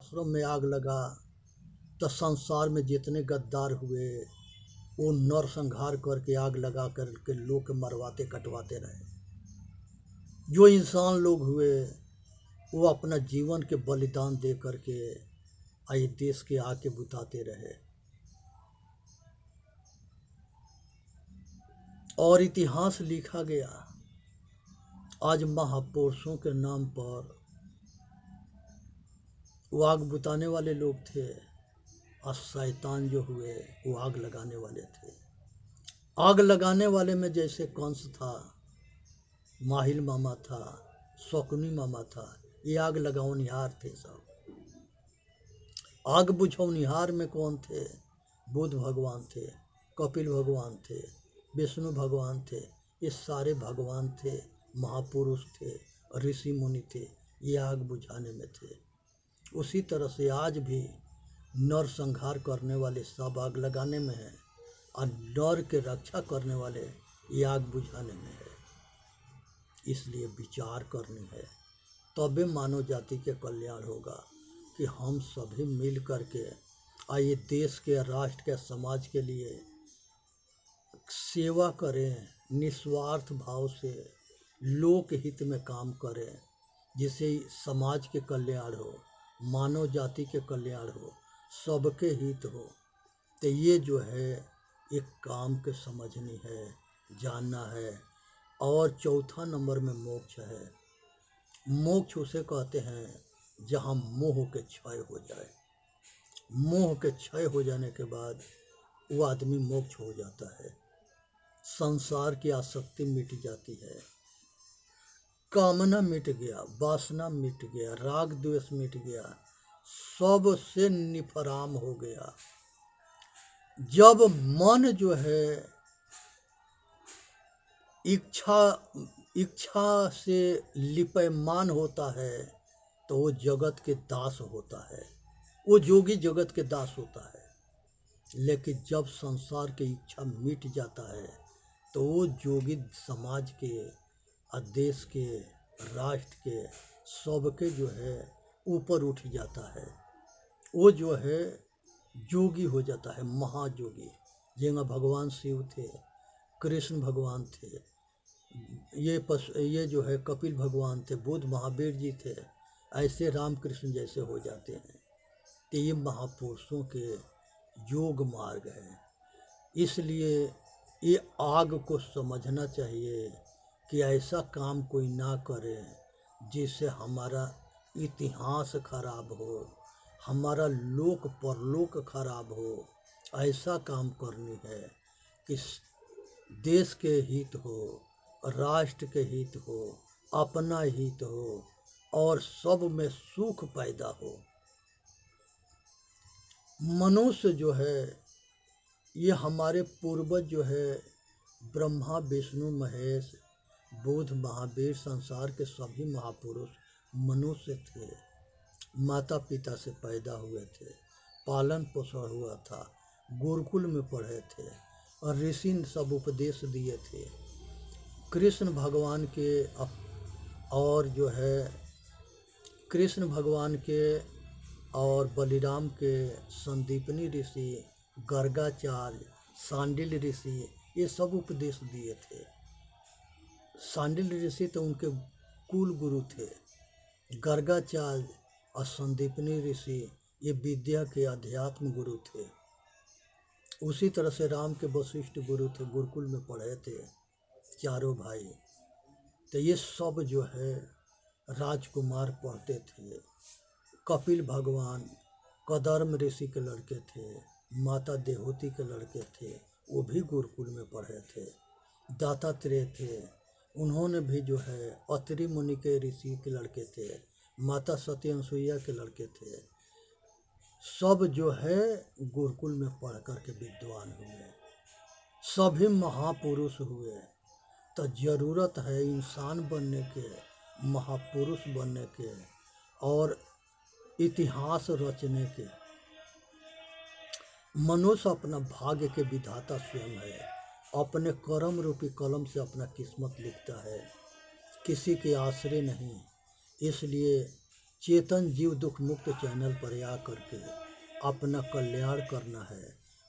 आश्रम में आग लगा तो संसार में जितने गद्दार हुए वो नरसंहार करके आग लगा करके लोग के मरवाते कटवाते रहे। जो इंसान लोग हुए वो अपना जीवन के बलिदान दे करके आए देश के आके बुताते रहे। और इतिहास लिखा गया। आज महापुरुषों के नाम पर वो आग बुताने वाले लोग थे और शैतान जो हुए वो आग लगाने वाले थे। आग लगाने वाले में जैसे कंस था, माहिल मामा था, शकुनी मामा था, ये आग लगावनिहार थे सब। आग बुझावनिहार में कौन थे? बुद्ध भगवान थे, कपिल भगवान थे, विष्णु भगवान थे। ये सारे भगवान थे, महापुरुष थे, ऋषि मुनि थे, ये आग बुझाने में थे। उसी तरह से आज भी नरसंहार करने वाले सब आग लगाने में हैं और नर के रक्षा करने वाले ये आग बुझाने में है। इसलिए विचार करनी है, तबे मानव जाति के कल्याण होगा कि हम सभी मिल करके आइए देश के, राष्ट्र के, समाज के लिए सेवा करें, निस्वार्थ भाव से लोक हित में काम करें, जिससे समाज के कल्याण हो, मानव जाति के कल्याण हो, सबके हित हो। तो ये जो है एक काम के समझनी है, जानना है। और चौथा नंबर में मोक्ष है। मोक्ष उसे कहते हैं जहाँ मोह के क्षय हो जाए। मोह के क्षय हो जाने के बाद वो आदमी मोक्ष हो जाता है। संसार की आसक्ति मिट जाती है, कामना मिट गया, वासना मिट गया, राग द्वेष मिट गया, सब से निफराम हो गया। जब मन जो है इच्छा से लिप्यमान होता है तो वो जगत के दास होता है, वो जोगी जगत के दास होता है। लेकिन जब संसार की इच्छा मिट जाता है तो वो जोगी समाज के, देश के, राष्ट्र के, सबके जो है ऊपर उठ जाता है। वो जो है जोगी हो जाता है, महाजोगी। जिनका भगवान शिव थे, कृष्ण भगवान थे, ये जो है कपिल भगवान थे, बुद्ध महावीर जी थे, ऐसे रामकृष्ण जैसे हो जाते हैं। तो ये महापुरुषों के योग मार्ग है। इसलिए ये आग को समझना चाहिए कि ऐसा काम कोई ना करे जिससे हमारा इतिहास खराब हो, हमारा लोक परलोक खराब हो। ऐसा काम करनी है कि देश के हित हो, राष्ट्र के हित हो, अपना हित हो और सब में सुख पैदा हो। मनुष्य जो है ये हमारे पूर्वज जो है ब्रह्मा विष्णु महेश बुद्ध महावीर, संसार के सभी महापुरुष मनुष्य थे। माता पिता से पैदा हुए थे, पालन पोषण हुआ था, गुरुकुल में पढ़े थे और ऋषि सब उपदेश दिए थे। कृष्ण भगवान के और जो है कृष्ण भगवान के और बलिराम के संदीपनी ऋषि, गर्गाचार्य, सांडिल ऋषि, ये सब उपदेश दिए थे। सांडिल ऋषि तो उनके कुल गुरु थे। गर्गाचार्य और संदीपनी ऋषि ये विद्या के अध्यात्म गुरु थे। उसी तरह से राम के वशिष्ठ गुरु थे, गुरुकुल में पढ़े थे चारों भाई। तो ये सब जो है राजकुमार पढ़ते थे। कपिल भगवान कदर्म ऋषि के लड़के थे, माता देवहूति के लड़के थे, वो भी गुरुकुल में पढ़े थे। दत्तात्रेय थे, उन्होंने भी जो है अत्रि मुनि के ऋषि के लड़के थे, माता सती अनसुईया के लड़के थे। सब जो है गुरुकुल में पढ़ कर के विद्वान हुए, सभी महापुरुष हुए। तो जरूरत है इंसान बनने के, महापुरुष बनने के और इतिहास रचने के। मनुष्य अपना भाग्य के विधाता स्वयं है, अपने कर्म रूपी कलम से अपना किस्मत लिखता है, किसी के आश्रय नहीं। इसलिए चेतन जीव दुख मुक्त चैनल पर आ करके अपना कल्याण करना है।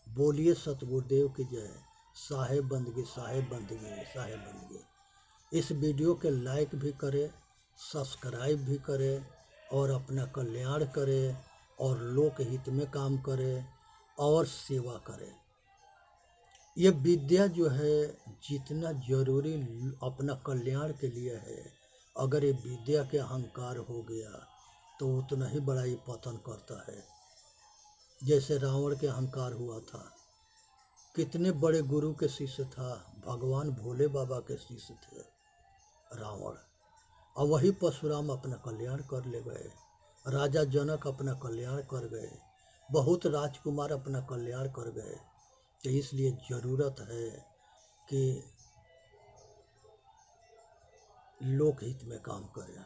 बोलिए सतगुरुदेव की जय। साहेब बंदगी, साहेब बंदगी, साहेब बंदगी। इस वीडियो के लाइक भी करें, सब्सक्राइब भी करें और अपना कल्याण करें और लोक हित में काम करें और सेवा करें। ये विद्या जो है जितना जरूरी अपना कल्याण के लिए है, अगर ये विद्या के अहंकार हो गया तो उतना ही बड़ा ये पतन करता है। जैसे रावण के अहंकार हुआ था, कितने बड़े गुरु के शिष्य था, भगवान भोले बाबा के शिष्य थे रावण, और वही परशुराम अपना कल्याण कर ले गए, राजा जनक अपना कल्याण कर गए, बहुत राजकुमार अपना कल्याण कर गए। तो इसलिए ज़रूरत है कि लोकहित में काम करें।